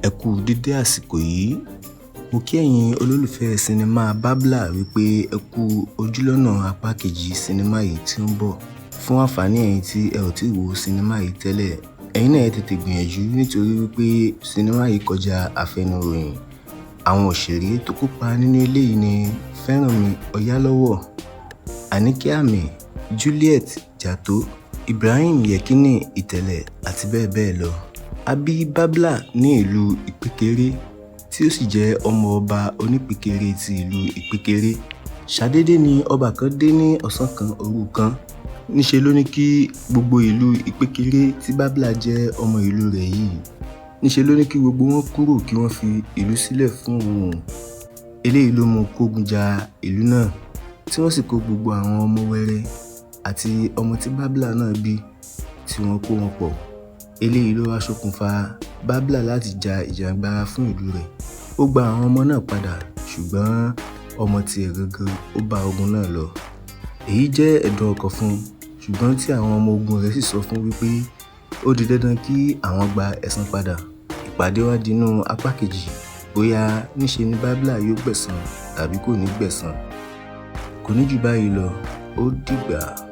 Ẹ kú dédé àsìkò yìí. Mo kí ẹ̀yin olólùfẹ́ sinimá BABLA wípé ẹ kú ojúlọ́nà apá kejì sinimá yìí tí ó ń bọ̀. Fún àǹfààní ẹ̀yin tí ẹ ò tíì wo sinimá yìí tẹ́lẹ̀, ẹ̀yin náà ẹ tètè gbìyànjú nítorí wípé sinimá yìí kọjá àfẹnuròyìn. Àwọn òṣèré tó kópa nínú eléyìí ni Feranmi Oyalowo, Anike Ami, Juliet Jatto, Ibrahim Yekini Ìtẹ̀lẹ̀ àti bẹ́ẹ̀ bẹ́ẹ̀ lọ. A bí BABLA ní ìlú Ìpékeré tí ó sì jẹ́ ọmọ ọba onípékeré ti ìlú Ìpékeré. Ṣàdédé ni ọba kan dé ní ọ̀sán kan òru kan. Níṣe ló ní kí gbogbo ìlú Ìpékeré tí BABLA jẹ́ ọmọ ìlú rẹ̀ yìí. Níṣe ló ní kí gbogbo wọn kúrò kí wọ́n fi ìlú sílẹ̀ fún òun. Eléyìí ló mú kógun ja ìlú náà tí wọ́n sì kó gbogbo àwọn ọmọ wẹrẹ àti ọmọ tí BABLA náà bí tí wọ́n kó wọn pọ̀. Eléyìí ló wá ṣokùnfà BABLA láti ja ìjàngbara fún ìlú rẹ̀. Ó gba àwọn ọmọ náà padà ṣùgbọ́n ọmọ tiẹ̀ gangan ó bá ogun náà lọ. Èyí jẹ́ ẹ̀dùn ọkàn fún un ṣùgbọ́n tí àwọn ọmọ ogun rẹ̀ sì sọ fún wípé ó di dandan kí àwọn gba ẹ̀san padà. Ìpàdé wá dínú apá kejì bóyá níṣe ni BABLA yóò gbẹ̀san tàbí kò ní gbẹ̀san. Kò ní jù báyìí lọ, ó dìgbà.